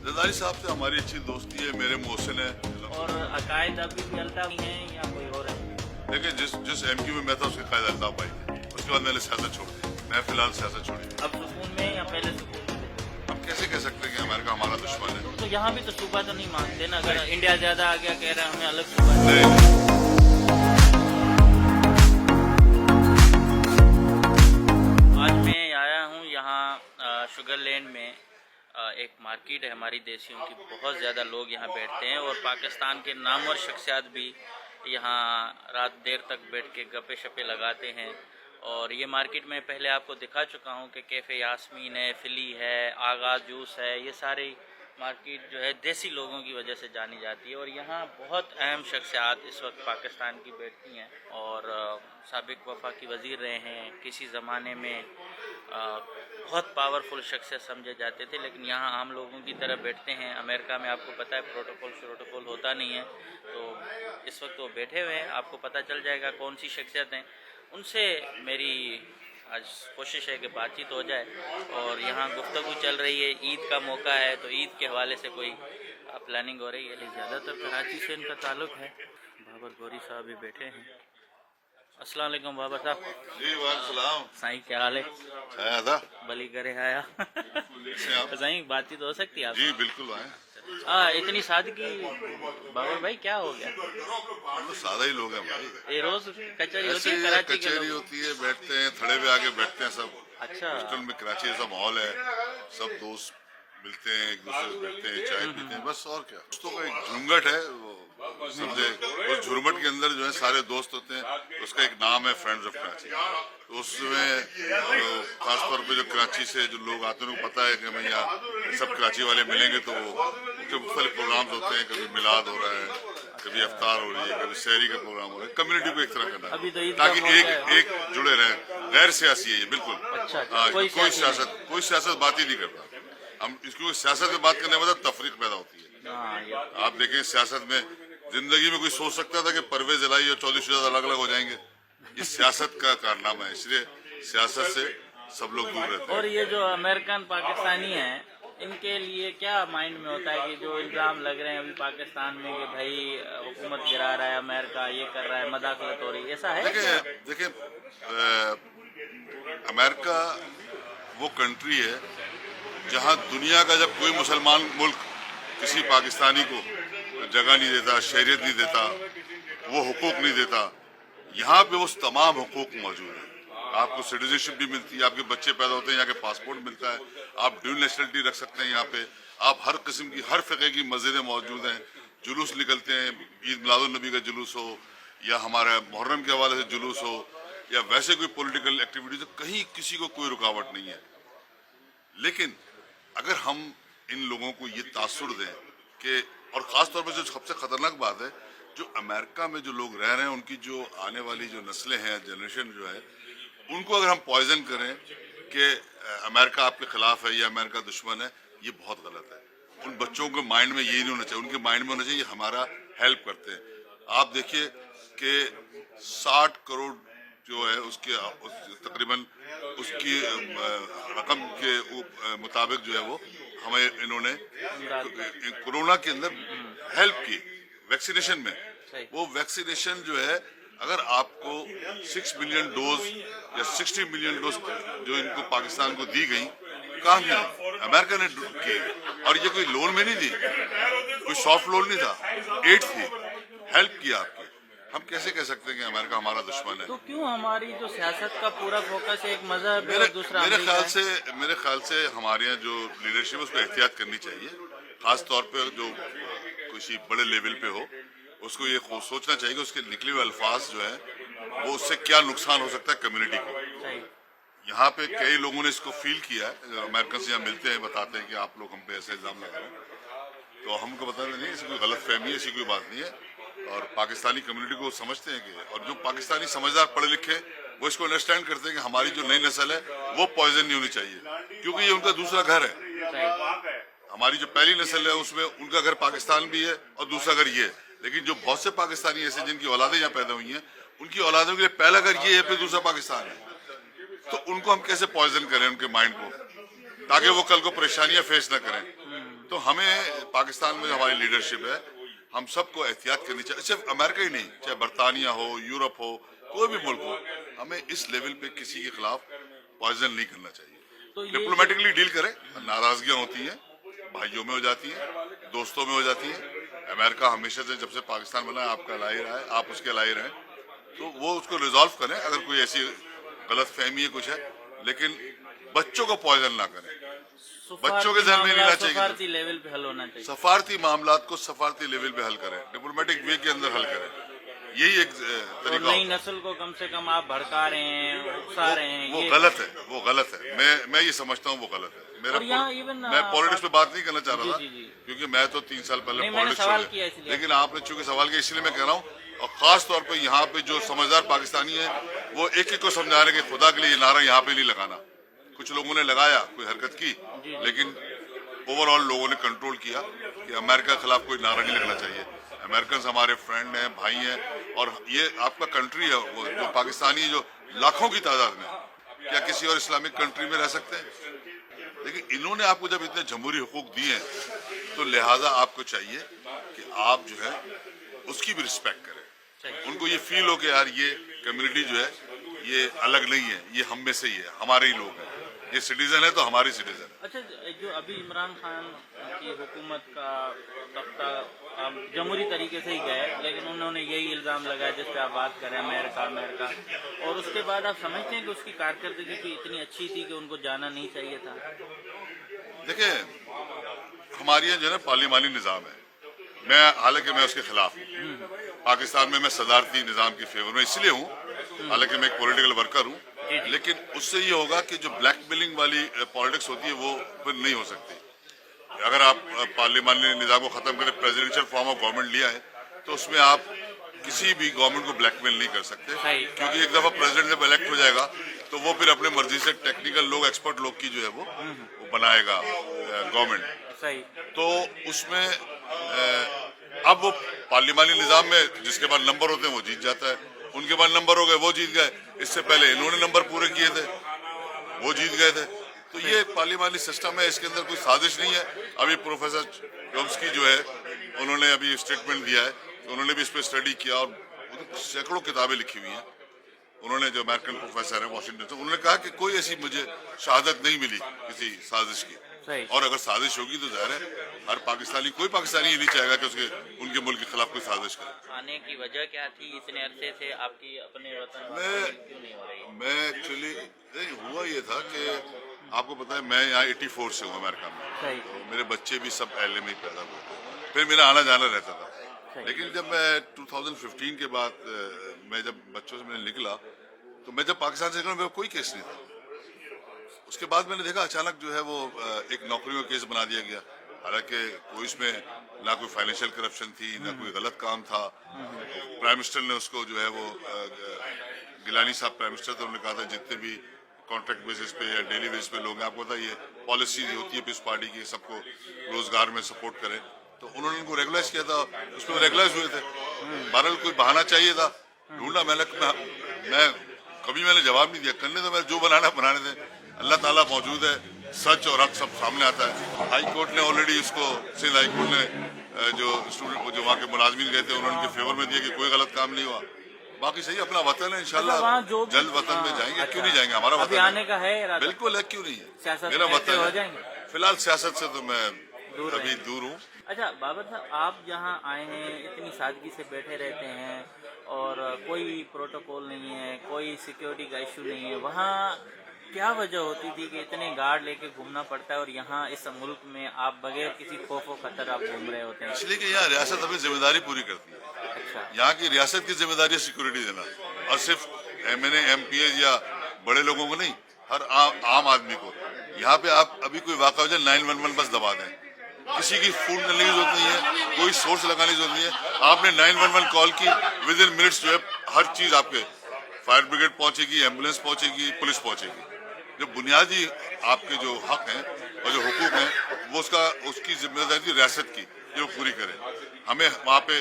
जरदारी साहब से हमारी अच्छी दोस्ती है, मेरे मोहसिन है। और अकायद अभी भी अल्ताफ हैं या कोई और है? देखिए जिस एमक्यू में मैं था उसके कायद अल्ताफ भाई थे, उसके बाद मैंने सियासत छोड़ दी। मैं फिलहाल सियासत छोड़ी। अब सुकून में या पहले सुकून में? हम कैसे कह सकते हैं कि अमेरिका हमारा दुश्मन है? तो यहाँ भी तो सूबा तो नहीं मानते ना, अगर इंडिया ज्यादा आ गया कह रहे हैं हमें अलग सूबा है। नहीं, आज मैं आया हूँ यहाँ शुगर लैंड में। एक मार्केट है हमारी देसियों की, बहुत ज़्यादा लोग यहाँ बैठते हैं और पाकिस्तान के नामवर शख्सियात भी यहाँ रात देर तक बैठ के गप्पे शप्पे लगाते हैं। और ये मार्केट में पहले आपको दिखा चुका हूँ कि कैफ़े यास्मीन है, फिली है, आगा जूस है, ये सारी मार्केट जो है देसी लोगों की वजह से जानी जाती है। और यहाँ बहुत अहम शख्सियात इस वक्त पाकिस्तान की बैठती हैं और साबिक वफाकी वज़ीर रहे हैं, किसी ज़माने में बहुत पावरफुल शख्सियत समझे जाते थे, लेकिन यहाँ आम लोगों की तरह बैठते हैं। अमेरिका में आपको पता है प्रोटोकॉल होता नहीं है, तो इस वक्त वो बैठे हुए हैं। आपको पता चल जाएगा कौन सी शख्सियत हैं। उनसे मेरी आज कोशिश है कि बातचीत हो जाए। और यहाँ गुफ्तगू चल रही है, ईद का मौका है तो ईद के हवाले से कोई प्लानिंग हो रही है। ज़्यादातर कराची से इनका ताल्लुक़ है। बाबर गौरी साहब भी बैठे हैं। अस्सलाम वालेकुम बाबर साहब। जी वालेकुम। साईं क्या हाल है? आया था बली करे आया। से आप? साईं बातचीत हो सकती है आप? जी बिल्कुल आए। इतनी सादगी बाबर भाई, क्या हो गया? हम तो सादा ही लोग हैं भाई। ये रोज कचहरी होती ऐसे है ही कराची के कचहरी लोग? होती है, बैठते हैं, थड़े पे आके बैठते हैं सब। अच्छा। हॉस्टल में कराची जैसा माहौल है, सब दोस्त मिलते हैं, एक दूसरे से बैठते हैं, चाय पीते हैं, बस और क्या। दोस्तों का एक झुरमुट है, वो समझे, उस झुरमुट के अंदर जो है सारे दोस्त होते हैं। उसका एक नाम है फ्रेंड्स ऑफ कराची। तो उसमें खासतौर पे जो कराची से जो लोग आते हैं उनको पता है कि हमें यहाँ सब कराची वाले मिलेंगे, तो उनके मुख्तलिफ प्रोग्राम्स होते हैं। कभी मिलाद हो रहा है, कभी अफ्तार हो रही है, कभी सहरी का प्रोग्राम हो रहा है। कम्युनिटी को एक तरह करना अभी तो है ईद ताकि का मौका है। एक जुड़े रहें। गैर सियासी है ये बिल्कुल। अच्छा, हाँ, कोई कोई सियासी सियासत बात ही नहीं करता। हम इसको सियासत में बात करने के बाद तफरीक पैदा होती है। हाँ, आप देखें सियासत में जिंदगी में कोई सोच सकता था कि परवेज इलाही और चौधरी शुजात अलग अलग हो जाएंगे? ये सियासत का कारनामा है, इसलिए सियासत से सब लोग दूर रहते हैं। और ये जो अमेरिकन पाकिस्तानी हैं, इनके लिए क्या माइंड में होता है कि जो इल्ज़ाम लग रहे हैं अभी पाकिस्तान में कि भाई हुकूमत गिरा रहा है, अमेरिका ये कर रहा है, मदाखलत हो रही है, ऐसा है? देखिए अमेरिका वो कंट्री है जहां दुनिया का जब कोई मुसलमान मुल्क किसी पाकिस्तानी को जगह नहीं देता, शहरियत नहीं देता, वो हुकूक नहीं देता, यहाँ पे वो तमाम हुकूक मौजूद है। आपको सिटीजनशिप भी मिलती है, आपके बच्चे पैदा होते हैं, यहाँ के पासपोर्ट मिलता है, आप ड्यूल नेशनलिटी रख सकते हैं यहाँ पे। आप हर किस्म की हर फ़िक़े की मस्जिदें मौजूद हैं, जुलूस निकलते हैं, ईद मिलादुन नबी का जुलूस हो या हमारा मुहर्रम के हवाले से जुलूस हो या वैसे कोई पॉलिटिकल एक्टिविटीज, तो कहीं किसी को कोई रुकावट नहीं है। लेकिन अगर हम इन लोगों को ये तासुर दें कि, और ख़ास तौर पर जो सबसे ख़तरनाक बात है, जो अमेरिका में जो लोग रह रहे हैं उनकी जो आने वाली जो नस्लें हैं, जनरेशन जो है, उनको अगर हम पॉइजन करें कि अमेरिका आपके ख़िलाफ़ है या अमेरिका दुश्मन है, ये बहुत गलत है। उन बच्चों के माइंड में ये नहीं होना चाहिए, उनके माइंड में होना चाहिए हमारा हेल्प करते हैं। आप देखिए कि 60 करोड़ जो है उसके तकरीबन उसकी रकम के मुताबिक जो है वो हमें इन्होंने कोरोना के अंदर हेल्प की वैक्सीनेशन में। वो वैक्सीनेशन जो है, अगर आपको 6 मिलियन डोज या 60 मिलियन डोज जो इनको पाकिस्तान को दी गई, कहाँ मिली? अमेरिका ने की। और ये कोई लोन में नहीं दी, कोई सॉफ्ट लोन नहीं था, एड थी, हेल्प किया आपकी। हम कैसे कह सकते हैं कि अमेरिका हमारा दुश्मन है? तो क्यों हमारी जो सियासत का पूरा फोकस एक मजहब है और दूसरा मेरे अमेरिका ख्याल से हमारे यहाँ जो लीडरशिप है उसको एहतियात करनी चाहिए। खास तौर पे जो किसी बड़े लेवल पे हो, उसको ये सोचना चाहिए कि उसके निकले हुए अल्फाज जो है वो उससे क्या नुकसान हो सकता है कम्युनिटी को। सही। यहाँ पे कई लोगों ने इसको फील किया है, अमेरिकन से यहाँ मिलते हैं, बताते हैं कि आप लोग हम पे ऐसे इल्ज़ाम लगा रहे हैं, तो हमको पता नहीं, ऐसी कोई गलत फहमी है, ऐसी कोई बात नहीं है। और पाकिस्तानी कम्युनिटी को समझते हैं कि, और जो पाकिस्तानी समझदार पढ़े लिखे वो इसको अंडरस्टैंड करते हैं कि हमारी जो नई नस्ल है वो पॉइजन नहीं होनी चाहिए, क्योंकि ये उनका दूसरा घर है। हमारी जो पहली नस्ल है उसमें उनका घर पाकिस्तान भी है और दूसरा घर ये है। लेकिन जो बहुत से पाकिस्तानी ऐसे जिनकी औलादें यहाँ पैदा हुई हैं, उनकी औलादों के लिए पहला घर ये है, फिर दूसरा पाकिस्तान है। तो उनको हम कैसे पॉइजन करें उनके माइंड को, ताकि वो कल को परेशानियां फेस ना करें। تو ہمیں پاکستان میں جو ہماری لیڈرشپ ہے ہم سب کو احتیاط کرنی چاہیے. صرف امریکہ ہی نہیں, چاہے برطانیہ ہو, یورپ ہو, کوئی بھی ملک ہو, ہمیں اس لیول پہ کسی کے خلاف پوائزن نہیں کرنا چاہیے. تو یہ ڈپلومیٹکلی ڈیل کریں. ناراضگیاں ہوتی ہیں, بھائیوں میں ہو جاتی ہیں, دوستوں میں ہو جاتی ہیں. امریکہ ہمیشہ سے جب سے پاکستان بنا ہے آپ کا لائی رہا ہے, آپ اس کے لائی رہے ہیں, تو وہ اس کو ریزالو کریں اگر کوئی ایسی غلط فہمی ہے کچھ ہے, لیکن بچوں کو پوائزن نہ کریں. بچوں کے ذہن میں نہیں لانا چاہیے. سفارتی لیول پہ حل ہونا چاہیے. سفارتی معاملات کو سفارتی لیول پہ حل کریں, ڈپلومیٹک وے کے اندر حل کریں. یہی ایک اور طریقہ نئی ہوتا ہے. نسل کو کم سے کم آپ بھڑکا رہے ہیں, اکسا رہے ہیں, وہ یہ غلط ہے, وہ غلط ہے. میں یہ سمجھتا ہوں وہ غلط ہے. اور یہاں even میں پالیٹکس پہ بات نہیں کرنا چاہ رہا تھا, جی, جی. کیونکہ میں تو 3 سال پہلے نہیں, میں نے پالیٹکس سوال چھوڑ کیا اس دیا. لیے. لیکن آپ نے چونکہ سوال کیا اس لیے میں کہہ رہا ہوں, اور خاص طور پہ یہاں پہ جو سمجھدار پاکستانی ہیں وہ ایک ایک کو سمجھا رہے ہیں کہ خدا کے لیے یہ نعرہ یہاں پہ نہیں لگانا. کچھ لوگوں نے لگایا, کوئی حرکت کی, لیکن اوور آل لوگوں نے کنٹرول کیا کہ امریکہ کے خلاف کوئی نعرہ نہیں لگنا چاہیے. امریکنز ہمارے فرینڈ ہیں, بھائی ہیں, اور یہ آپ کا کنٹری ہے. وہ جو پاکستانی جو لاکھوں کی تعداد میں, کیا کسی اور اسلامک کنٹری میں رہ سکتے ہیں؟ لیکن انہوں نے آپ کو جب اتنے جمہوری حقوق دیے ہیں تو لہٰذا آپ کو چاہیے کہ آپ جو ہے اس کی بھی رسپیکٹ کریں. ان کو یہ فیل ہو کہ یار یہ کمیونٹی جو ہے یہ الگ نہیں ہے, یہ ہم میں سے ہی ہے, ہمارے ہی لوگ ہیں, یہ سٹیزن ہے تو ہماری سٹیزن ہے. اچھا, جو ابھی عمران خان کی حکومت کا تختہ آپ جمہوری طریقے سے ہی گئے, لیکن انہوں نے یہی الزام لگایا جس پہ آپ بات کریں, امریکہ, اور اس کے بعد آپ سمجھتے ہیں کہ اس کی کارکردگی بھی اتنی اچھی تھی کہ ان کو جانا نہیں چاہیے تھا؟ دیکھیں, ہماری یہاں جو ہے نا پارلیمانی نظام ہے. میں حالانکہ میں اس کے خلاف ہوں. پاکستان میں صدارتی نظام کی فیور میں اس لیے ہوں, حالانکہ میں ایک پولیٹیکل ورکر ہوں, لیکن اس سے یہ ہوگا کہ جو بلیک میلنگ والی پالیٹکس ہوتی ہے وہ پھر نہیں ہو سکتی. اگر آپ پارلیمانی نظام کو ختم کریں, پریزیڈنشل فارم آف گورنمنٹ لیا ہے, تو اس میں آپ کسی بھی گورنمنٹ کو بلیک میل نہیں کر سکتے, کیونکہ ایک دفعہ پریزیڈنٹ جب الیکٹ ہو جائے گا تو وہ پھر اپنے مرضی سے ٹیکنیکل لوگ, ایکسپرٹ لوگ کی جو ہے وہ بنائے گا گورنمنٹ. تو اس میں اب وہ پارلیمانی نظام میں جس کے بعد نمبر ہوتے ہیں وہ جیت جاتا ہے. ان کے بعد نمبر ہو گئے وہ جیت گئے, اس سے پہلے انہوں نے نمبر پورے کیے تھے وہ جیت گئے تھے. تو یہ ایک پارلیمانی سسٹم ہے, اس کے اندر کوئی سازش نہیں ہے. ابھی پروفیسر چومسکی جو ہے انہوں نے ابھی اسٹیٹمنٹ دیا ہے, انہوں نے بھی اس پہ اسٹڈی کیا اور سینکڑوں کتابیں لکھی ہوئی ہیں. انہوں نے, جو امریکن پروفیسر ہیں واشنگٹن سے, انہوں نے کہا کہ کوئی ایسی مجھے شہادت نہیں ملی کسی سازش کی. اور اگر سازش ہوگی تو ظاہر ہے ہر پاکستانی, کوئی پاکستانی یہ نہیں چاہے گا کہ اس کے ان کے ملک کے خلاف کوئی سازش کرے. آنے کی وجہ کیا تھی اتنے عرصے سے آپ کی اپنے وطن کیوں نہیں ہو رہی؟ میں ایکچولی ہوا یہ تھا کہ آپ کو پتا ہے میں یہاں 84 سے ہوں امریکہ میں, تو میرے بچے بھی سب اہل میں ہی پیدا ہوئے تھے, پھر میرا آنا جانا رہتا تھا. لیکن جب میں 2015 کے بعد میں جب بچوں سے میں نکلا, تو میں جب پاکستان سے نکلا میرا کوئی کیس نہیں تھا. اس کے بعد میں نے دیکھا اچانک جو ہے وہ ایک نوکریوں کا کیس بنا دیا گیا, حالانکہ کوئی اس میں نہ کوئی فائنینشیل کرپشن تھی, نہ کوئی غلط کام تھا. پرائم منسٹر نے اس کو جو ہے وہ, گیلانی صاحب پرائم منسٹر تھے, انہوں نے کہا تھا جتنے بھی کانٹریکٹ بیسس پہ یا ڈیلی بیس پہ لوگ ہیں, آپ کو پتا یہ پالیسی ہوتی ہے پیپلز پارٹی کی, سب کو روزگار میں سپورٹ کریں, تو انہوں نے ان کو ریگولائز کیا تھا, اس میں ریگولائز ہوئے تھے. بہرحال کوئی بہانہ چاہیے تھا, ڈھونڈا. میں کبھی میں نے جواب نہیں دیا, کرنے تو میں جو بنانا بنانے تھے. اللہ تعالیٰ موجود ہے, سچ اور حق سب سامنے آتا ہے. ہائی کورٹ نے آلریڈی اس کو, سندھ ہائی کورٹ نے جو اسٹوڈنٹ جو وہاں کے ملازمین گئے تھے انہوں نے ان کے فیور میں دیا کہ کوئی غلط کام نہیں ہوا. باقی صحیح, اپنا وطن ہے, انشاءاللہ جلد وطن میں جائیں گے. کیوں نہیں جائیں گے, ہمارا وطن آنے کا ہے ارادہ؟ بالکل ہے, کیوں نہیں ہے, میرا وطن ہے. فی الحال سیاست سے تو میں ابھی دور ہوں. اچھا بابر صاحب, آپ جہاں آئے ہیں اتنی سادگی سے بیٹھے رہتے ہیں اور کوئی پروٹوکول نہیں ہے, کوئی سیکیورٹی کا ایشو نہیں ہے, وہاں کیا وجہ ہوتی تھی کہ اتنے گارڈ لے کے گھومنا پڑتا ہے اور یہاں اس ملک میں آپ بغیر کسی خوف و خطر آپ گھوم رہے ہوتے ہیں؟ اس لیے کہ یہاں ریاست اپنی ذمہ داری پوری کرتی ہے. اچھا, یہاں کی ریاست کی ذمہ داری ہے سیکورٹی دینا, اور صرف MNA MPs یا بڑے لوگوں کو نہیں, ہر عام آدمی کو. یہاں پہ آپ ابھی کوئی واقعہ ہو جائے 911 بس دبا دیں, کسی کی فون کرنے کی ضرورت نہیں ہے, کوئی سورس لگانے کی ضرورت نہیں ہے. آپ نے 911 کال کی, ود ان منٹس جو ہے ہر چیز آپ کے, فائر بریگیڈ پہنچے گی, ایمبولینس پہنچے گی, پولیس پہنچے گی. جو بنیادی آپ کے جو حق ہیں اور جو حقوق ہیں وہ اس کی ذمہ داری ریاست کی جو پوری کرے. ہمیں وہاں پہ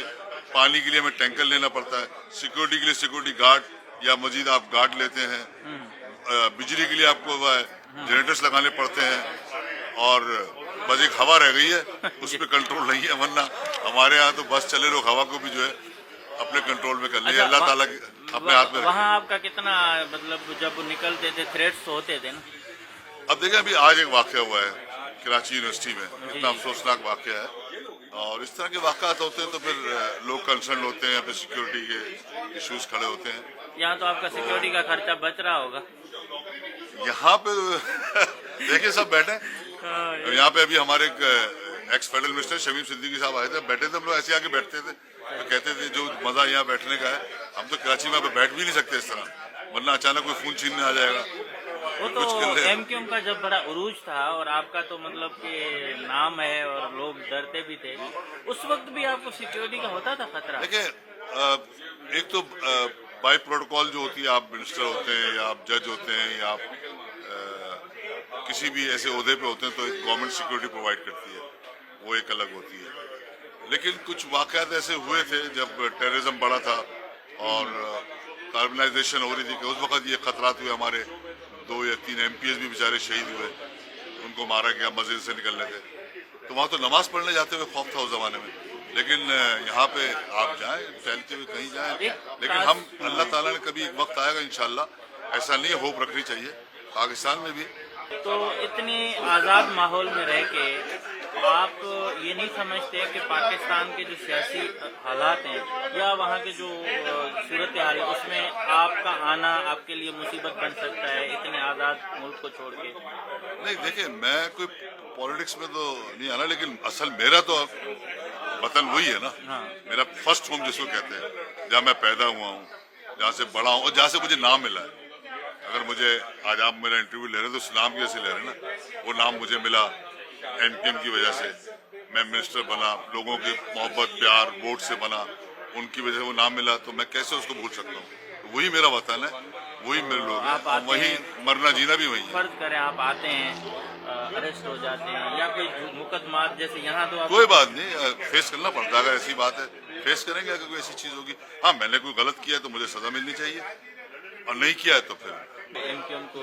پانی کے لیے ہمیں ٹینکر لینا پڑتا ہے, سیکورٹی کے لیے سیکورٹی گارڈ یا مزید آپ گارڈ لیتے ہیں, بجلی کے لیے آپ کو جنریٹرز لگانے پڑتے ہیں, اور बस एक हवा रह गई है, उस पर कंट्रोल नहीं है, वरना हमारे यहाँ तो बस चले लोग हवा को भी जो है अपने कंट्रोल में कर लिए। अच्छा, अल्लाह ताला अपने हाथ में वहाँ रखे। आपका कितना मतलब जब निकलते थे थ्रेट्स होते थे ना? अब देखें, अभी आज एक वाक़या हुआ है कराची यूनिवर्सिटी में, इतना अफसोसनाक वाक़या है, और इस तरह के वाक़ात होते हैं तो फिर लोग कंसर्न होते हैं, फिर सिक्योरिटी के इश्यूज खड़े होते हैं। यहाँ तो आपका सिक्योरिटी का खर्चा बच रहा होगा। यहाँ पे देखिए सब बैठे हैं। यहाँ पे अभी हमारे x federal minister Shamim Siddiqui साहब आए थे, बैठे थे हम लोग, ऐसे आके बैठते थे तो कहते थे जो मजा यहाँ बैठने का है, हम तो कराची में बैठ भी नहीं सकते इस तरह, वरना अचानक कोई फोन छीनने आ जाएगा। वो तो एमक्यूएम का जब बड़ा उरूज था और आपका तो मतलब कि नाम है और लोग डरते भी थे, उस वक्त भी आपको सिक्योरिटी का होता था खतरा? देखिए, एक तो बाय प्रोटोकॉल जो होती है, आप मिनिस्टर होते हैं या आप जज होते हैं या आप किसी भी ऐसे ओहदे पे होते हैं तो एक गवर्नमेंट सिक्योरिटी प्रोवाइड करती है, वो एक अलग होती है। लेकिन कुछ वाक़यात ऐसे हुए थे जब टेररिज्म बढ़ा था और कार्बनाइजेशन हो रही थी कि उस वक्त ये खतरात हुए, हमारे 2 या 3 MPs भी बेचारे शहीद हुए, उनको मारा गया, मस्जिद से निकलने थे, तो वहाँ तो नमाज पढ़ने जाते हुए खौफ था उस ज़माने में। लेकिन यहाँ पे आप जाएं, टहलते हुए कहीं जाएं, लेकिन हम अल्लाह ताला ने कभी एक वक्त आएगा इंशाल्लाह, ऐसा नहीं है, होप रखनी चाहिए पाकिस्तान में भी। तो इतनी आज़ाद माहौल में रह के आप ये नहीं समझते कि पाकिस्तान के जो सियासी हालात हैं या वहाँ के जो सूरत हाल है उसमें आपका आना आपके लिए मुसीबत बन सकता है इतने आज़ाद मुल्क को छोड़ के? नहीं, देखिए, मैं कोई पॉलिटिक्स में तो नहीं आना, लेकिन असल मेरा तो वतन वही है ना। हाँ। मेरा फर्स्ट होम जिसको कहते हैं, जहाँ मैं पैदा हुआ हूँ, जहाँ से बड़ा हूँ और जहाँ से मुझे नाम मिला है। अगर मुझे आज आप मेरा इंटरव्यू ले रहे हैं तो उस नाम की वजह से ले रहे हैं ना, वो नाम मुझे मिला एमपीएम की वजह से, मैं मिनिस्टर बना, लोगों की मोहब्बत प्यार वोट से बना, उनकी वजह से वो नाम मिला, तो मैं कैसे उसको भूल सकता हूँ? तो वही मेरा वतन है, वही मेरे लोग हैं, वही मरना जीना भी वही है। फर्ज करें आप आते हैं, अरेस्ट हो जाते हैं या कोई मुकदमा जैसे यहाँ तो कोई बात नहीं, फेस करना पड़ता है, अगर ऐसी बात है फेस करेंगे। अगर कोई ऐसी चीज होगी, हाँ मैंने कोई गलत किया है तो मुझे सजा मिलनी चाहिए, और नहीं किया है तो फिर एमक्यूएम को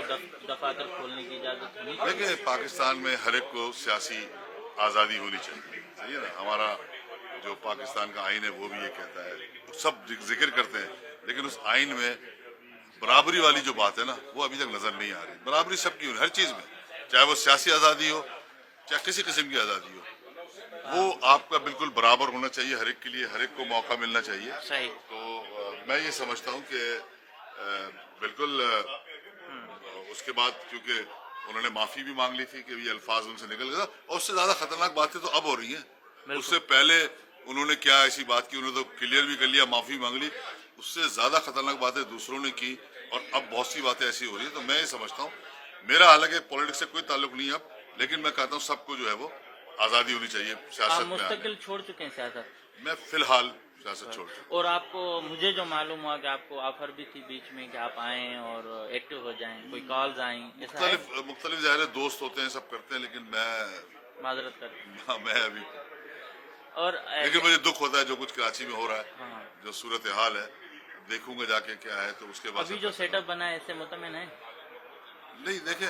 दफातर खोलने की इजाजत होनी चाहिए। देखिए, पाकिस्तान में हर एक को सियासी आज़ादी होनी चाहिए, सही है ना। हमारा जो पाकिस्तान का आइन है वो भी ये कहता है, सब जिक्र करते हैं, लेकिन उस आइन में बराबरी वाली जो बात है ना, वो अभी तक नजर नहीं आ रही। बराबरी सबकी हो, हर चीज में, चाहे वो सियासी आज़ादी हो चाहे किसी किस्म की आज़ादी हो, वो आपका बिल्कुल बराबर होना चाहिए, हर एक के लिए, हर एक को मौका मिलना चाहिए। सही। तो मैं ये समझता हूँ कि बिल्कुल उसके बाद क्योंकि उन्होंने माफी भी मांग ली थी कि ये अल्फाज उनसे निकल गया, और उससे ज्यादा खतरनाक बातें तो अब हो रही हैं। उससे पहले उन्होंने क्या ऐसी बात की, उन्होंने तो क्लियर भी कर लिया, माफी मांग ली, उससे ज्यादा खतरनाक बातें दूसरों ने की, और अब बहुत सी बातें ऐसी हो रही है। तो मैं ये समझता हूँ, मेरा हालांकि पॉलिटिक्स से कोई ताल्लुक नहीं है अब, लेकिन मैं कहता हूँ सबको जो है वो आजादी होनी चाहिए सियासत में। मुस्तकिल छोड़ चुके हैं सियासत? मैं फिलहाल सियासत छोड़ चुका। और आपको, मुझे जो मालूम हुआ कि आपको ऑफर भी थी बीच में कि आप आएं और एक्टिव हो जाएं, कोई कॉल्स आई, मुख्तलिफ ज़ाहिर है, दोस्त होते हैं, सब करते हैं, लेकिन मैं माजरत करते हाँ, मैं अभी और लेकिन मुझे दुख होता है जो कुछ कराची में हो रहा है। हाँ। जो सूरत हाल है, देखूंगा जाके क्या है, तो उसके बाद अभी जो सेटअप बना है इससे मुतमिन है? नहीं, देखें,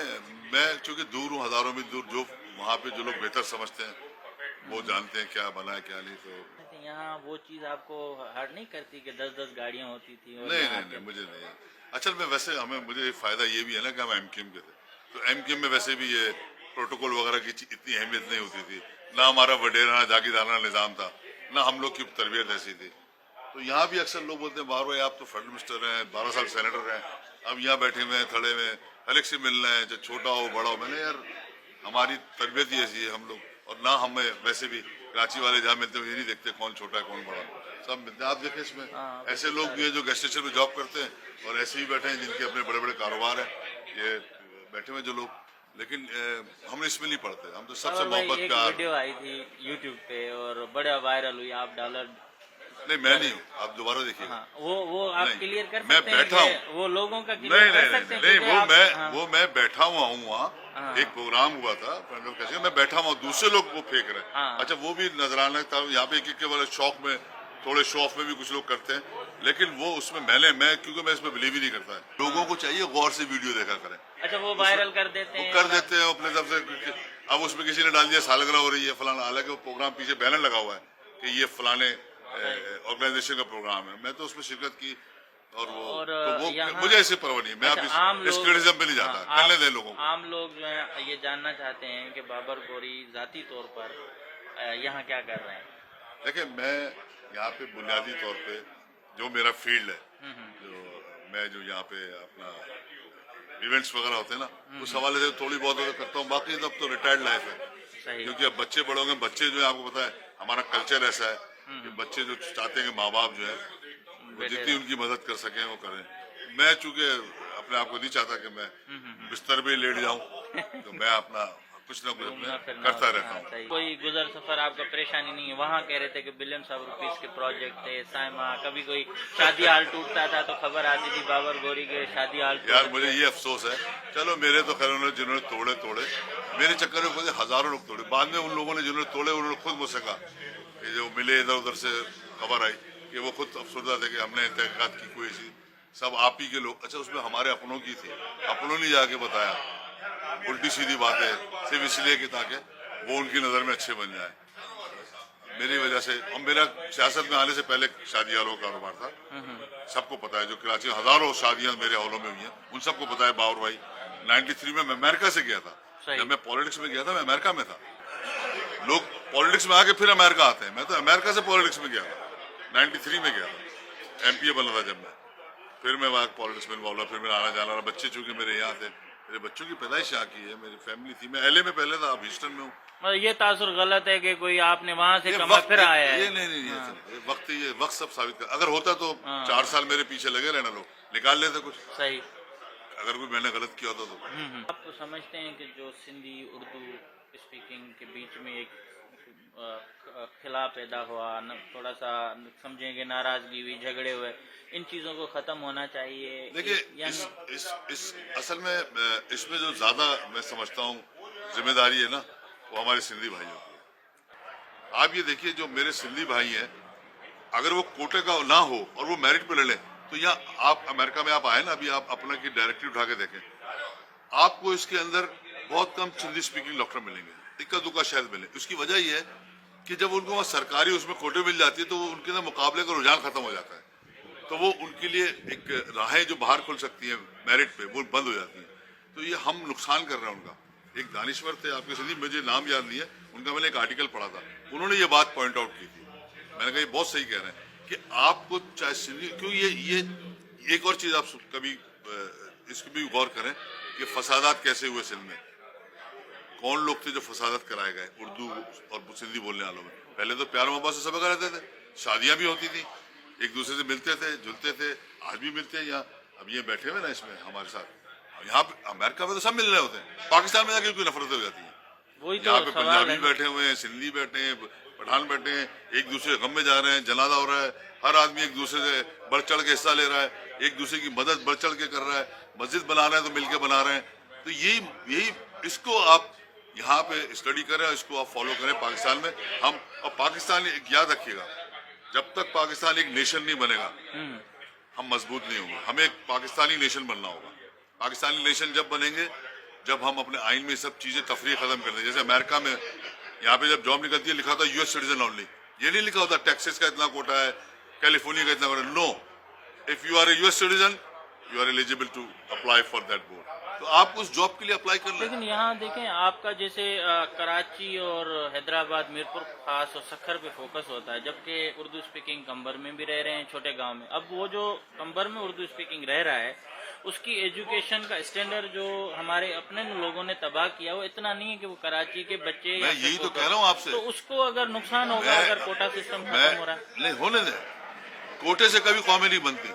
मैं चूंकि दूर हूँ, हजारों में दूर, जो वहाँ पे जो लोग बेहतर समझते हैं वो जानते हैं क्या बना है क्या नहीं। तो यहाँ वो चीज आपको हर्ट नहीं करती कि 10-10 गाड़ियाँ होती थी? और नहीं, मुझे नहीं। असल में वैसे मुझे फायदा ये भी है ना कि हम एमक्यूएम के थे, तो एमक्यूएम में वैसे भी ये प्रोटोकॉल वगैरह की इतनी अहमियत नहीं होती थी, ना हमारा वडेरा जागीरदाराना निज़ाम था, ना हम लोग की तरबियत ऐसी थी। तो यहाँ भी अक्सर लोग बोलते हैं, बार भाई आप तो फेडरल मिनिस्टर हैं, 12 साल सेनेटर हैं, अब यहाँ बैठे हुए हैं थड़े में, हर एक से मिलना है, चाहे छोटा हो बड़ा हो। मैंने यार, हमारी तरबियत ही ऐसी है, हम लोग, और ना हमें वैसे भी कराची वाले जहाँ मिलते हैं ये नहीं देखते कौन छोटा है कौन बड़ा, सब मिलते हैं। आप देखें इसमें ऐसे लोग भी हैं जो गेस्ट स्टेशन में जॉब करते हैं, और ऐसे ही बैठे हैं जिनके अपने बड़े बड़े कारोबार हैं, ये बैठे हुए जो लोग, लेकिन हम इसमें नहीं पढ़ते, हम तो सबसे मोहब्बत एक प्यार। वीडियो आई थी यूट्यूब पे और बड़ा वायरल हुई, आप डॉलर नहीं, मैं नहीं हूँ, आप दोबारा देखिए। हाँ, वो आप नहीं, क्लियर कर मैं सकते हैं बैठा हूँ, वो लोगों का नहीं क्लियर कर नहीं सकते हैं? नहीं, क्योंकि आप- वो मैं बैठा हुआ हूँ वहाँ, हाँ। एक प्रोग्राम हुआ था, मैं बैठा हुआ, दूसरे लोग वो फेंक रहे हैं। हाँ। अच्छा, वो भी नजराना था, यहाँ पे एक वाले शौक में, थोड़े शो ऑफ में भी कुछ लोग करते हैं, लेकिन वो उसमें मैं क्योंकि मैं इसमें बिलीव ही नहीं करता है। लोगों को चाहिए गौर से वीडियो देखा करें। अच्छा, वो वायरल कर देते हैं, कर देते हैं अपने तरफ से, अब उसमें किसी ने डाल दिया सालगिरह हो रही है फलाना, हालांकि वो प्रोग्राम पीछे बैनर लगा हुआ है कि ये फलाने ऑर्गेनाइजेशन का प्रोग्राम है। मैं तो उसमें शिरकत की और तो वो मुझे ऐसे परवाह नहीं है, मैं अब इस क्रिटिसिज्म पे नहीं जाता, करने दें लोगों को। आम लोग जो है ये जानना चाहते हैं कि बाबर गौरी जाती तौर पर यहाँ क्या कर रहे हैं। देखिए, मैं यहाँ पे बुनियादी तौर पे जो मेरा फील्ड है, जो यहाँ पे अपना इवेंट्स वगैरह होते हैं ना, उस हवाले से थोड़ी बहुत करता हूँ, बाकी तब तो रिटायर्ड लाइफ है। क्योंकि अब बच्चे बड़े होंगे, बच्चे जो है आपको पता है हमारा कल्चर ऐसा है कि बच्चे जो चाहते हैं कि माँ बाप जो है वो जितनी उनकी मदद कर सकें वो करें। मैं चूंकि अपने आप को नहीं चाहता कि मैं बिस्तर पे लेट जाऊं, तो मैं अपना कुछ ना कुछ करता रहता हूँ। कोई गुजर सफर आपका परेशानी नहीं है? वहाँ कह रहे थे कि बिलियंस ऑफ रुपीस के प्रोजेक्ट थे, साइमा, कभी कोई शादी हाल टूटता था तो खबर आती थी बाबर गौरी के शादी हाल। यार मुझे ये अफसोस है, चलो मेरे तो खैर उन्होंने जिन्होंने तोड़े मेरे चक्कर में मुझे हजारों लोग तोड़े, बाद में उन लोगों ने जिन्होंने तोड़े उन्होंने खुद मुझसे कहा कि जो मिले इधर उधर से खबर आई कि वो खुद अफसरदा थे कि हमने तहकीकात की, कोई ऐसी सब आप ही के लोग। अच्छा, उसमें हमारे अपनों की थी, अपनों ने जाके बताया उल्टी सीधी बातें सिर्फ इसलिए कि ताकि वो उनकी नज़र में अच्छे बन जाए मेरी वजह से। और मेरा सियासत में आने से पहले शादी हालों का कारोबार था, सबको पता है, जो कराची में हजारों शादियां मेरे हॉलों में हुई हैं उन सबको पता है। बाबर भाई 93 में मैं अमेरिका से गया था, जब मैं पॉलिटिक्स में गया था मैं अमेरिका में था। लोग पॉलिटिक्स में आके फिर अमेरिका आते हैं, मैं तो अमेरिका से पॉलिटिक्स में गया था, 93 में गया था, एमपी बना था जब मैं, फिर मैं वहाँ पॉलिटिक्स में इन्वॉल्व हुआ, फिर मेरा आना जाना रहा। बच्चे चूंकि मेरे यहाँ थे, मेरे बच्चों की पैदाइश यहाँ की है, मेरी फैमिली थी, मैं एलए में पहले था, अब ह्यूस्टन में हूँ। ये तासुर गलत है कि कोई आपने वहाँ से कमा फिर आया है। ये नहीं, वक्त सब साबित कर। अगर होता तो 4 साल मेरे पीछे लगे रहना, लोग निकाल लेते कुछ, सही, अगर कोई मैंने गलत किया होता तो। आप तो समझते हैं कि जो सिंधी उर्दू स्पीकिंग के बीच में एक खिला पैदा हुआ, थोड़ा सा समझेंगे नाराजगी हुई, झगड़े हुए, इन चीजों को खत्म होना चाहिए। देखिए, इस असल में इसमें जो ज्यादा मैं समझता हूँ जिम्मेदारी है ना, वो हमारे सिंधी भाइयों की। आप ये देखिए, जो मेरे सिंधी भाई हैं, अगर वो कोटे का ना हो और वो मेरिट पे लड़े, तो यहाँ आप अमेरिका में आप आए ना, अभी आप अपना की डायरेक्टरी उठा के देखें, आपको इसके अंदर बहुत कम सिंधी स्पीकिंग डॉक्टर मिलेंगे, इक्का दुक्का शायद मिले। उसकी वजह यह है कि जब उनको वहाँ सरकारी उसमें कोटे मिल जाती है तो वो उनके अंदर मुकाबले का रुझान खत्म हो जाता है, तो वो उनके लिए एक राहें जो बाहर खुल सकती है मेरिट पे, वो बंद हो जाती हैं। तो ये हम नुकसान कर रहे हैं उनका। एक दानिश्वर थे आपके सिंधी, मुझे नाम याद नहीं है उनका, मैंने एक आर्टिकल पढ़ा था, उन्होंने ये बात पॉइंट आउट की थी। मैंने कहा ये बहुत सही कह रहे हैं कि आपको चाहे सिंधी, क्यों ये एक और चीज आप कभी इसको भी गौर करें कि फसादात कैसे हुए सिंध में, कौन लोग थे जो फसादात कराए गए उर्दू और सिंधी बोलने वालों में। पहले तो प्यार मोहब्बत से सब रहते थे, शादियां भी होती थी, एक दूसरे से मिलते थे जुलते थे, आज भी मिलते हैं यहाँ। अब ये बैठे हुए ना इसमें हमारे साथ, यहाँ पे अमेरिका में तो सब मिल रहे होते हैं, पाकिस्तान में जाके क्यों नफरत हो जाती है? यहाँ पे पंजाबी बैठे हुए हैं, सिंधी बैठे हैं, पठान बैठे हैं, एक दूसरे के गम में जा रहे हैं, जनाजा हो रहा है, हर आदमी एक दूसरे से बढ़ चढ़ के हिस्सा ले रहा है, एक दूसरे की मदद बढ़ चढ़ के कर रहा है, मस्जिद बना रहे हैं तो मिलके बना रहे हैं। तो यही इसको आप यहाँ पे स्टडी करें, इसको आप फॉलो करें पाकिस्तान में। हम और पाकिस्तान याद रखिएगा, जब तक पाकिस्तान एक नेशन नहीं बनेगा हम मजबूत नहीं होंगे। हमें एक पाकिस्तानी नेशन बनना होगा। पाकिस्तानी नेशन जब बनेंगे जब हम अपने आइन में सब चीजें तफरीक खत्म कर दें। जैसे अमेरिका में यहाँ पे जब जॉब निकलती है लिखा होता है यूएस सिटीजन ओनली, ये नहीं लिखा होता टेक्सास का इतना कोटा है, कैलिफोर्निया का इतना कोटा। No, if you are a US citizen you are eligible to apply for that board, तो आप उस जॉब के लिए अप्लाई कर लें। लेकिन यहाँ देखें, आपका जैसे कराची और हैदराबाद, मीरपुर खास और सक्खर पे फोकस होता है, जबकि उर्दू स्पीकिंग कंबर में भी रह रहे हैं छोटे गांव में। अब वो जो कंबर में उर्दू स्पीकिंग रह रहा है उसकी एजुकेशन का स्टैंडर्ड जो हमारे अपने लोगों ने तबाह किया वो इतना नहीं है कि वो कराची के बच्चे, मैं यही तो कह रहा हूँ आपसे, तो उसको अगर नुकसान होगा अगर कोटा सिस्टम खत्म हो रहा है। नहीं होने दें, कोटे से कभी कौमें नहीं बनती,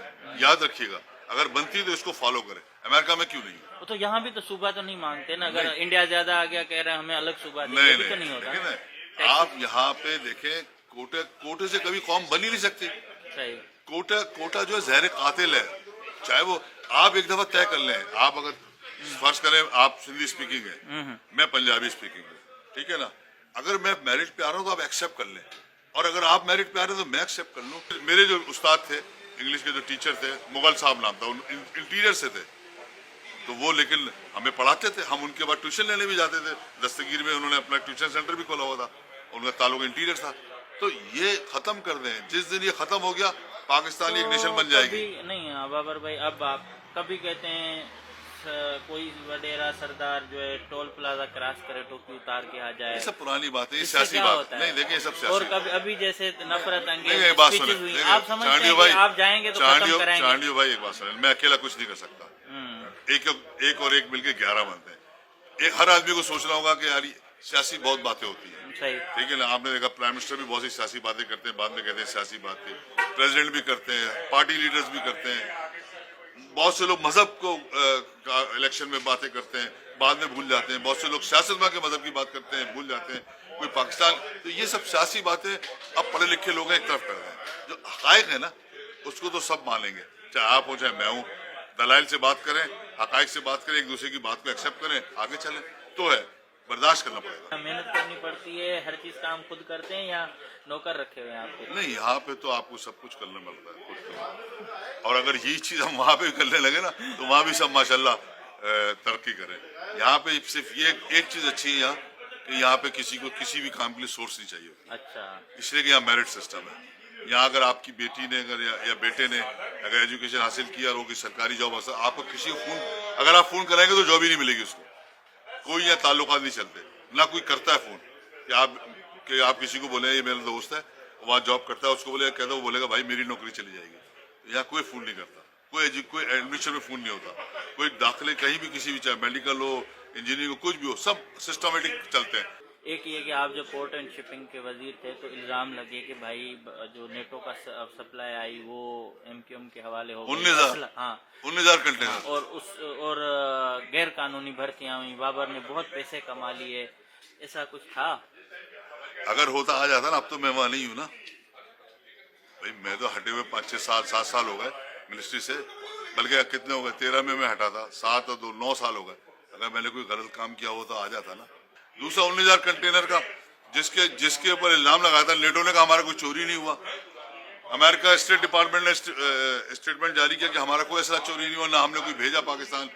याद रखिएगा। अगर बनती तो इसको फॉलो करें। अमेरिका में क्यों नहीं? तो यहाँ भी तो सूबा तो नहीं मांगते ना, अगर इंडिया ज्यादा आ गया कह रहे हैं हमें अलग सूबा नहीं, तो नहीं होता। देखिए आप यहाँ पे देखें, कोटे से कभी कौम बन ही नहीं सकती। सही, कोटा जो है जहर कातिल है। चाहे वो आप एक दफा तय कर लें, आप अगर फर्ज करें आप सिंधी स्पीकिंग है, मैं पंजाबी स्पीकिंग हूँ, ठीक है ना, अगर मैं मेरिट पे आ रहा हूँ तो आप एक्सेप्ट कर लें, और अगर आप मेरिट पे आ रहे हैं तो मैं एक्सेप्ट कर लूँ। मेरे जो उस्ताद थे इंग्लिश के, जो टीचर थे, मुगल साहब नाम था, इंटीरियर से थे, तो वो लेकिन हमें पढ़ाते थे, हम उनके बाद ट्यूशन लेने भी जाते थे। दस्तगीर में उन्होंने अपना ट्यूशन सेंटर भी खोला हुआ था, उनका ताल्लुक इंटीरियर था। तो ये खत्म कर दें, जिस दिन ये खत्म हो गया पाकिस्तान एक नेशन बन जाएगी। कभी नहीं बाबर भाई, अब आप कभी कहते हैं कोई वडेरा सरदार जो है टोल प्लाजा क्रॉस करे टोपी उतार के आ जाए, ये सब पुरानी बात है, ये इससे सियासी क्या बात होता है। है? नहीं देखिए, ये सब और सियासी कभी अभी जैसे नफरत नहीं, अंगेज एक बात स्पीचेस सुने, हुई, देखिए, आप समझते हैं चांडियो कि भाई, आप जाएंगे तो खत्म कराएंगे? चांडियो भाई एक बात सुने, मैं अकेला कुछ नहीं कर सकता। एक और एक मिलके 11 बनते हैं। एक हर आदमी को सोचना होगा कि यार सियासी बहुत बातें होती हैं, सही। ठीक है ना। आपने देखा प्राइम मिनिस्टर भी बहुत सी सियासी बातें करते हैं, बाद में कहते हैं सियासी बातें, प्रेसिडेंट भी करते हैं, पार्टी लीडर्स भी करते हैं, बहुत से लोग मजहब को इलेक्शन में बातें करते हैं, बाद में भूल जाते हैं, बहुत से लोग सियासत में के मजहब की बात करते हैं, भूल जाते हैं, कोई पाकिस्तान। तो ये सब सियासी बातें अब पढ़े लिखे लोग हैं एक तरफ कर रहे हैं। जो हकायक है ना उसको तो सब मानेंगे, चाहे आप हो चाहे मैं हूँ। दलाइल से बात करें, हकायक से बात करें, एक दूसरे की बात को एक्सेप्ट करें, आगे चलें, तो है, बर्दाश्त करना पड़ेगा। मेहनत करनी पड़ती है, हर चीज काम खुद करते हैं या नौकर रखे हुए हैं आपके? नहीं, यहाँ पे तो आपको सब कुछ करना पड़ता है खुद को। और अगर यही चीज हम वहाँ पे करने लगे ना तो वहाँ भी सब माशाल्लाह तरक्की करें। यहाँ पे सिर्फ ये एक चीज अच्छी है यहाँ कि यहाँ पे किसी को किसी भी काम के लिए सोर्स नहीं चाहिए। अच्छा। इसलिए कि यहाँ मेरिट सिस्टम है। यहाँ अगर आपकी बेटी ने अगर या बेटे ने अगर एजुकेशन हासिल किया और वो की सरकारी जॉब हासिल, आपको किसी को फोन अगर आप फोन कराएंगे तो जॉब ही नहीं मिलेगी उसको। कोई यहाँ ताल्लुकात नहीं चलते, ना कोई करता है फोन कि आप किसी को बोले ये मेरा दोस्त है वहाँ जॉब करता है, उसको बोले कहता, वो बोलेगा भाई मेरी नौकरी चली जाएगी। यहाँ कोई फोन नहीं करता, कोई एडमिशन में फोन नहीं होता, कोई दाखिले कहीं भी किसी भी चाहे मेडिकल हो, इंजीनियरिंग हो, कुछ भी हो, सब सिस्टमेटिक चलते हैं। एक ये कि आप जब पोर्ट एंड शिपिंग के वजीर थे तो इल्जाम लगे कि भाई जो नेटो का सप्लाई आई वो एमक्यूएम के हवाले हो गई। 19,000 कंटेनर और गैर कानूनी भर्तियां हुई, बाबर ने बहुत पैसे कमा लिए, ऐसा कुछ था? अगर होता आ जाता ना, अब तो मैं वहां नहीं हूँ ना भाई, मैं तो हटे हुए 5-6 साल 7 साल हो गए मिनिस्ट्री से, बल्कि कितने हो गए 13 में मैं हटा था, 7 और 2 9 साल हो गए। अगर मैंने कोई गलत काम किया हो तो आ जाता ना। दूसरा 19,000 कंटेनर का जिसके ऊपर इल्जाम लगाया था, नेटो ने कहा हमारा कोई चोरी नहीं हुआ। अमेरिका स्टेट डिपार्टमेंट ने स्टेटमेंट जारी किया कि हमारा कोई ऐसा चोरी नहीं हुआ, ना हमने कोई भेजा पाकिस्तान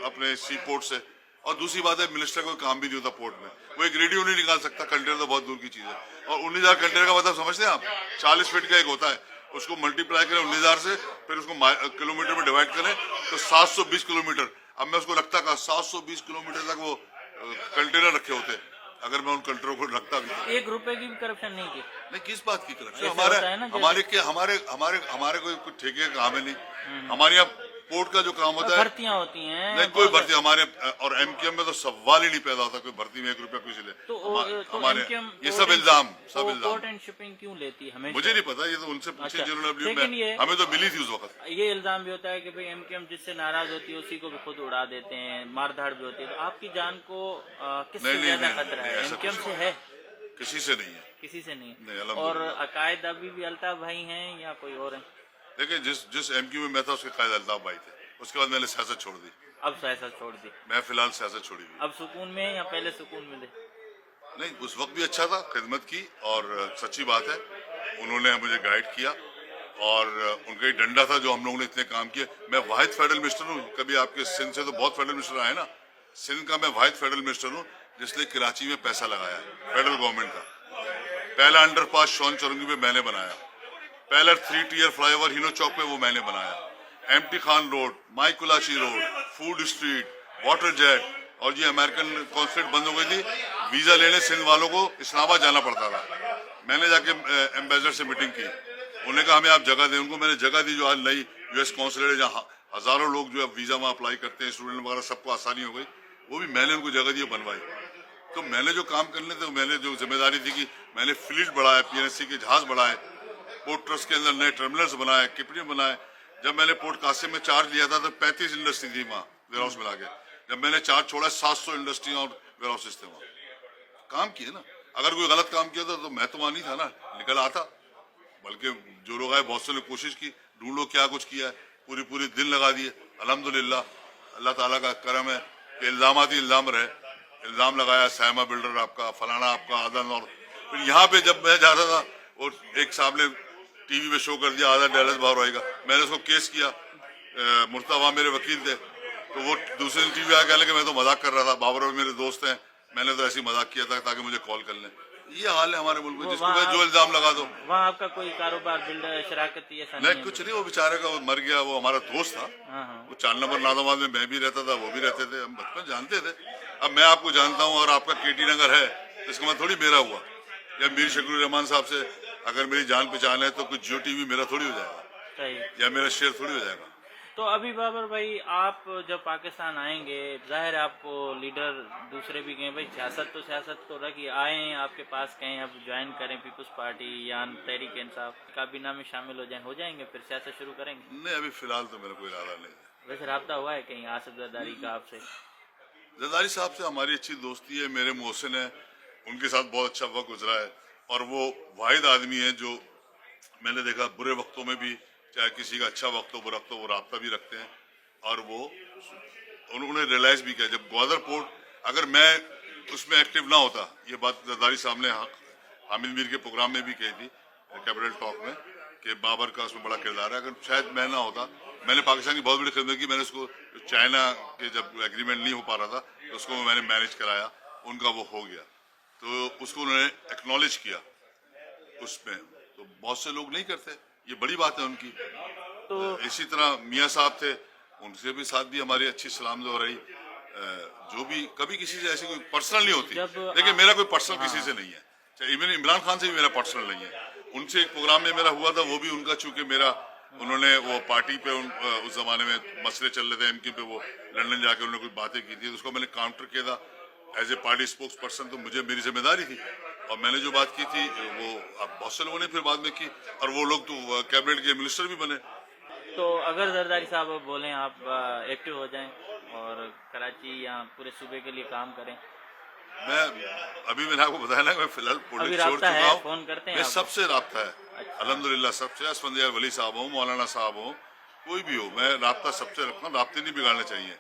अपने सी पोर्ट से। और दूसरी बात है, मिनिस्टर को काम भी नहीं होता पोर्ट में, वो एक रेडियो नहीं निकाल सकता, कंटेनर तो बहुत दूर की चीज है। और 19,000 कंटेनर का मतलब समझते हैं आप, 40 फीट का एक होता है, उसको मल्टीप्लाई करें 19,000 से, फिर उसको किलोमीटर में डिवाइड करें तो 720 किलोमीटर। अब मैं उसको रखता का 720 किलोमीटर तक वो कंटेनर रखे होते, अगर मैं उन कंटेनरों को रखता भी तो। 1 रुपए की भी करप्शन नहीं की? नहीं, किस बात की करप्शन? हमारे कोई ठेके का काम है नहीं। हमारे यहाँ पोर्ट का जो काम होता है, भर्तियां होती हैं, नहीं कोई भर्ती हमारे और एमक्यूएम में तो सवाल ही नहीं पैदा होता कोई भर्ती में 1 रुपया किसी ले। तो हमारे MQM ये सब इल्जाम पोर्ट एंड शिपिंग क्यों लेती है हमेशा? मुझे नहीं पता, ये तो उनसे पूछे अच्छा, जिन्होंने हमें तो मिली थी उस वक्त। ये इल्जाम भी होता है कि भाई एमक्यूएम जिससे नाराज होती है उसी को भी खुद उड़ा देते हैं, मारधाड़ भी होती है। तो आपकी जान को किससे ज्यादा खतरा है, एमक्यूएम से है? किसी से नहीं है, किसी से नहीं। नहीं, और अकायद अभी भी अल्ताफ भाई हैं या कोई और है? देखिए, जिस एमक्यू में मैं था उसके कायद अल्ताफ भाई थे, उसके बाद मैंने सियासत छोड़ दी। अब सियासत छोड़ दी? मैं फिलहाल सियासत छोड़ी हुई। अब सुकून में या पहले सुकून में थे? नहीं, उस वक्त भी अच्छा था, खिदमत की, और सच्ची बात है उन्होंने मुझे गाइड किया और उनका ही डंडा था जो हम लोगों ने इतने काम किए। मैं वाहिद फेडरल मिनिस्टर हूँ, कभी आपके सिंध से तो बहुत फेडरल मिनिस्टर आए ना, सिंध का मैं वाहिद फेडरल मिनिस्टर हूँ जिसने कराची में पैसा लगाया है फेडरल गवर्नमेंट का। पहला अंडरपास शॉन चौरंगी पे मैंने बनाया, पहला 3 टियर फ्लाईओवर हिनो चौक पे वो मैंने बनाया, MT Khan road, Mai Kolachi road, food street, water jet. और ये अमेरिकन कॉन्सुलेट बंद हो गई थी, वीजा लेने सिंध वालों को इस्लामाबाद जाना पड़ता था। मैंने जाके एम्बेसडर से मीटिंग की, उन्होंने कहा हमें आप जगह दें। उनको मैंने जगह दी जो आज नई यूएस कॉन्सुलेट है, जहाँ हजारों लोग जो है वीजा में अप्लाई करते हैं, स्टूडेंट वगैरह सबको आसानी हो गई, वो भी मैंने उनको जगह दी, बनवाई। तो मैंने जो काम करने थे, मैंने जो जिम्मेदारी थी कि मैंने फ्लीट बढ़ाया, पीएनएससी के जहाज बढ़ाए, पोर्ट ट्रस्ट के अंदर नए टर्मिनल्स बनाए, किपनी बनाए। जब मैंने पोर्ट कासिम में चार्ज लिया था तो 35 इंडस्ट्री थी वहाँ वेयर हाउस मिला के। जब मैंने चार्ज छोड़ा 700 इंडस्ट्री और वेयर हाउसेस थे वहाँ। काम किए ना, अगर कोई गलत काम किया था तो मैं तो वहाँ नहीं था ना, निकल आता। बल्कि जो लोग आए बहुत से ने कोशिश की, ढूंढो क्या कुछ किया है, पूरी दिन लगा दिए। अल्हम्दुलिल्लाह अल्लाह ताला का करम है कि इल्जामात ही इल्जाम रहे। इल्जाम लगाया सैमा बिल्डर आपका, फलाना आपका, आदन। और फिर यहाँ पे जब मैं जा रहा था और एक साहब ने टीवी पे शो कर दिया आधा डैलस बाहर आएगा, मैंने उसको केस किया, मुर्तवा मेरे वकील थे, तो वो दूसरे दिन टीवी आके लगे मैं तो मजाक कर रहा था, बाबर भाई मेरे दोस्त हैं, मैंने तो ऐसे ही मजाक किया था ताकि मुझे कॉल कर लें। ये हाल है हमारे मुल्क में, जिसको वहाँ जो इल्जाम लगा दो। वहाँ आपका कोई कारोबार बिल्डर शराकती ऐसा नहीं नहीं कुछ नहीं, वो बेचारे का वो मर गया, वो हमारा दोस्त था, हाँ हाँ वो 4 नंबर नादाबाद में मैं भी रहता था, वो भी रहते थे, हम बचपन जानते थे। अब मैं आपको जानता हूँ और आपका केटी नगर है, तो इसका मतलब थोड़ी मेरा हुआ, या मीर शकील रहमान साहब से अगर मेरी जान पहचान है तो कुछ जियो टीवी मेरा थोड़ी हो जाएगा, सही। या मेरा शेयर थोड़ी हो जाएगा। तो अभी बाबर भाई आप जब पाकिस्तान आएंगे, जाहिर है आपको लीडर दूसरे भी गए, भाई सियासत तो रखी, आए आपके पास कहें अब ज्वाइन करें पीपल्स पार्टी या तहरीक इंसाफ, काबीना में शामिल हो जाएंगे, फिर सियासत शुरू करेंगे? नहीं अभी फिलहाल तो मेरा कोई इरादा नहीं है। वैसे रब्ता हुआ है कहीं आसिफ जरदारी का आपसे? जरदारी साहब से हमारी अच्छी दोस्ती है, मेरे मोहसिन है, उनके साथ बहुत अच्छा वक्त गुजरा है, और वो वाहिद आदमी है जो मैंने देखा बुरे वक्तों में भी, चाहे किसी का अच्छा वक्त हो बुरा वक्त हो, वो राब्ता भी रखते हैं, और वो उन्होंने रियलाइज भी किया। जब ग्वादर पोर्ट अगर मैं उसमें एक्टिव ना होता, ये बात जरदारी साहब ने हामिद मीर के प्रोग्राम में भी कही थी कैपिटल टॉक में कि बाबर का उसमें बड़ा किरदार है, अगर शायद मैं ना होता, मैंने पाकिस्तान की बहुत बड़ी खिदमत की, मैंने उसको चाइना के जब एग्रीमेंट नहीं हो पा रहा था तो उसको मैंने मैनेज कराया, उनका वो हो गया, तो उसको उन्होंने एक्नॉलेज किया उसमें, तो बहुत से लोग नहीं करते, ये बड़ी बात है उनकी। तो इसी तरह मियाँ साहब थे, उनसे भी साथ भी हमारी अच्छी सलाम हो रही, जो भी कभी किसी से ऐसी कोई पर्सनल नहीं होती, लेकिन मेरा कोई पर्सनल किसी से नहीं है, चाहे इवन इमरान खान से भी मेरा पर्सनल नहीं है। उनसे एक प्रोग्राम में मेरा हुआ था, वो भी उनका चूंकि मेरा उन्होंने वो पार्टी पे उस जमाने में मसले चल रहे थे एमक्यू पे, वो लंदन जाके उन्होंने कुछ बातें की थी, तो उसको मैंने काउंटर किया था as a party spokesperson, तो मुझे मेरी जिम्मेदारी थी, और मैंने जो बात की थी वो अब बहुत से लोगों ने फिर बाद में की, और वो लोग तो कैबिनेट के मिनिस्टर भी बने। तो अगर जरदारी साहब बोलें आप एक्टिव हो जाएं और कराची या पूरे सूबे के लिए काम करें? मैं अभी मैंने आपको बताया ना, मैं फिलहाल अभी पॉलिटिक्स छोड़ राब्ता चुका है, हूँ, फोन करते हैं मैं आपको? सबसे राब्ता है, अच्छा। अल्हम्दुलिल्लाह सबसे, असफंदियार वली साहब हो, मौलाना साहब हो, कोई भी हो, मैं राब्ता सबसे रखता हूँ, राब्ते नहीं बिगाड़ने चाहिए।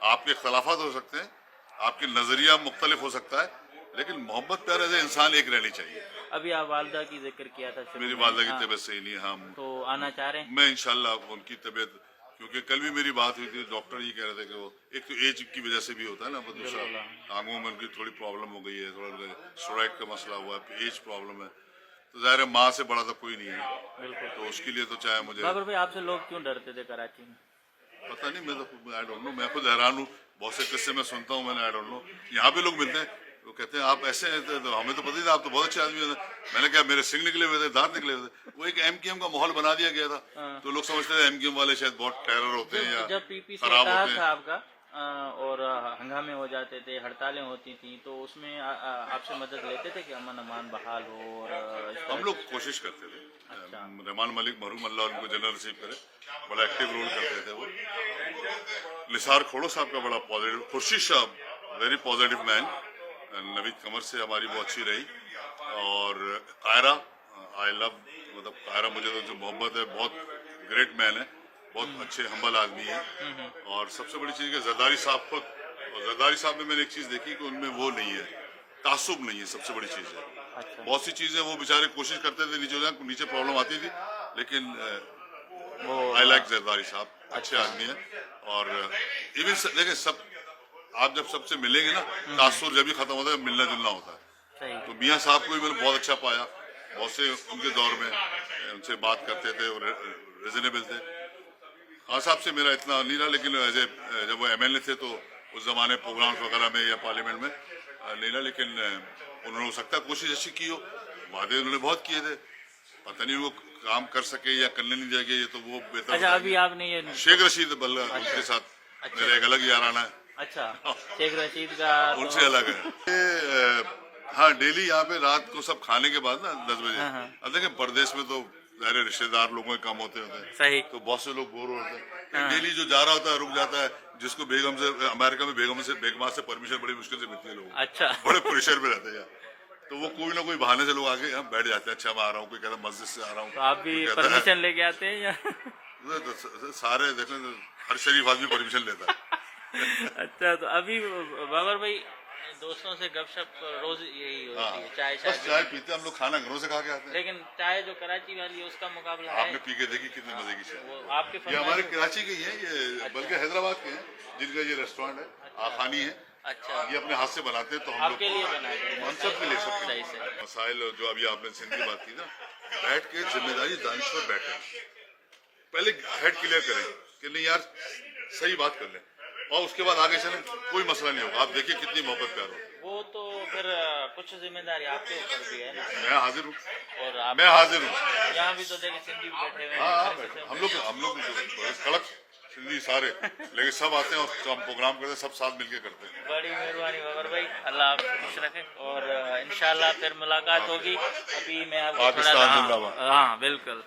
आपके इख्तलाफात हो सकते हैं, आपके नजरिया मुख्तलिफ हो सकता है, लेकिन मोहब्बत प्यार एज इंसान एक रहनी चाहिए। अभी आप वालदा की जिक्र किया था शुरू मेरी में, वालदा की हाँ, तबीयत सही नहीं है, हाँ, तो आना चाह रहे हैं? मैं इंशाल्लाह उनकी तबीयत, क्योंकि कल भी मेरी बात हुई थी, डॉक्टर ये कह रहे थे कि वो एक तो एज की वजह से भी होता है ना, दूसरा टांगों में उनकी थोड़ी प्रॉब्लम हो गई है, थोड़ा स्टेरॉइड का मसला हुआ है, एज प्रॉब्लम है, तो जाहिर है माँ से बड़ा तो कोई नहीं है, बिल्कुल। तो उसके लिए तो चाहे मुझे बाबर भाई आपसे लोग क्यों डरते थे कराची में? पता नहीं, मैं तो आई डोंट नो, मैं खुद हैरान हूँ, बहुत से किस्से मैं सुनता हूँ, मैंने आई डोंट नो, यहाँ पे लोग मिलते हैं वो कहते हैं आप ऐसे हैं, तो हमें तो पता ही था आप तो बहुत अच्छे आदमी हैं। मैंने कहा मेरे सिंग निकले हुए थे, दांत निकले हुए थे, वो एक एमक्यूएम का माहौल बना दिया गया था, तो लोग समझते थे एमक्यूएम वाले शायद बहुत टेरर होते हैं या जब पीपी से खराब इत्तेहाद होते था हैं। आपका और हंगामे हो जाते थे, हड़तालें होती थी, तो उसमें आपसे मदद लेते थे कि अमन अमान बहाल हो? और इस तरह हम लोग कोशिश करते थे, अच्छा। रहमान मलिक मरहूम अल्लाह उनको जनरल रिसीव करे, बड़ा एक्टिव रोल करते थे वो। निसार खोड़ो साहब का बड़ा पॉजिटिव, खुर्शीद साहब वेरी पॉजिटिव मैन, नवीद कमर से हमारी बहुत अच्छी रही, और कायरा आई लव, मतलब कायरा मुझे तो जो मोहब्बत है, बहुत ग्रेट मैन है, बहुत अच्छे हम्बल आदमी है, और सबसे बड़ी चीज़ है जरदारी साहब खुद, और जरदारी साहब में मैंने एक चीज़ देखी कि उनमें वो नहीं है, तासुब नहीं है, सबसे बड़ी चीज़ है। अच्छा। बहुत सी चीज़ें वो बेचारे कोशिश करते थे नीचे हो जाए, नीचे प्रॉब्लम आती थी, लेकिन वो आई लाइक जरदारी साहब, अच्छे आदमी है, और इवन देखिए सब आप जब सबसे मिलेंगे ना, तासुर जब भी खत्म होता है, मिलना जुलना होता है, सही। तो मियाँ साहब को भी मैंने बहुत अच्छा पाया, बहुत से उनके दौर में उनसे बात करते थे और रिजनेबल थे। खान साहब से मेरा इतना नहीं रहा, लेकिन एज ए जब वो एमएलए थे तो उस जमाने प्रोग्राम्स वगैरह में या पार्लियामेंट में नहीं रहा, लेकिन उन्होंने हो सकता है कोशिश अच्छी की हो, वादे उन्होंने बहुत किए थे, पता नहीं वो काम कर सके या करने नहीं जाएंगे, ये तो वो बेहतर। अच्छा, अभी आपने ये शेख रशीद बल्ला उनके साथ मेरा एक अलग याराना है। अच्छा, शेख रशीद का उनसे अलग है। हाँ, डेली यहाँ पे रात को सब खाने के बाद ना 10 बजे, अब देखें परदेश में तो ज़ाहिर रिश्तेदार लोगों के कम होते हैं, सही। तो बहुत से लोग बोर होते हैं, डेली जो जा रहा होता है रुक जाता है, जिसको बेगम से अमेरिका में बेगमा से परमिशन बड़ी मुश्किल से मिलती है लोगों को, अच्छा। बड़े प्रेशर में रहते हैं, तो वो कोई ना कोई बहाने से लोग आके यहाँ बैठ जाते हैं, अच्छा मैं आ रहा हूँ, कोई कहता है मस्जिद से आ रहा हूँ, तो आप भी परमिशन लेके आते हैं या? सारे देखें हर शरीफ आदमी परमिशन लेता है। अच्छा, तो अभी बाबर भाई दोस्तों से गपशप रोज यही हाँ, होती है, चाय बस शाय चाय पीते हैं हम लोग, खाना घरों से खा के आते हैं। लेकिन चाय जो कराची वाली है उसका मुकाबला है। आपने पी के देखी कितनी मजे की चाय। वो आपके ये हमारे फरमाइश। कराची के ही हैं, ये बल्कि हैदराबाद के हैं, जिनका ये रेस्टोरेंट है आखानी है, अच्छा, ये अपने हाथ से बनाते हैं। तो हम लोग आपके लिए बनाए गए हैं। हम सब के लिए, सबके सही लिए से। मसाइल जो अभी आपने सिंध की बात की ना, बैठ के जिम्मेदारी दानिश पर बैठे, पहले हेड क्लियर करें कि नहीं यार सही बात कर लें, और उसके बाद आगे चलें, कोई मसला नहीं होगा। आप देखिए कितनी मोहब्बत प्यार हो। वो तो फिर कुछ जिम्मेदारी आपके ऊपर भी है ना। मैं हाजिर हूँ, और आप मैं हाजिर हूँ। यहाँ भी तो देखिए सिंधी भी बैठे हुए हाँ हैं। बैठे, हम लोग कड़क सिंधी सारे, लेकिन सब आते हैं और हम प्रोग्राम करते हैं, सब साथ मिलके करते हैं। बड़ी मेहरबानी बाबर भाई, अल्लाह आपको खुश रखे, और इंशाल्लाह फिर मुलाकात होगी। अभी मैं आपको थोड़ा, पाकिस्तान जिंदाबाद। हाँ बिल्कुल।